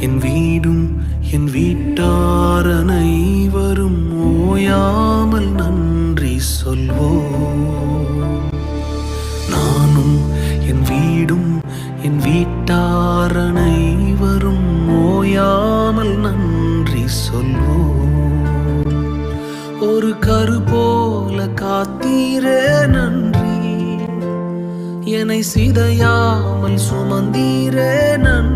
என் வீடும் என் வீட்டார் அனைவரும் ஓயாமல் நன்றி சொல்வோம். நானும் என் வீடும் என் வீட்டார் அனைவரும் ஓயாமல் நன்றி சொல்வோம். ஒரு கரு போல காத்தீரே நன்றி, என்னை சிதையாமல் சுமந்தீரே நன்றி.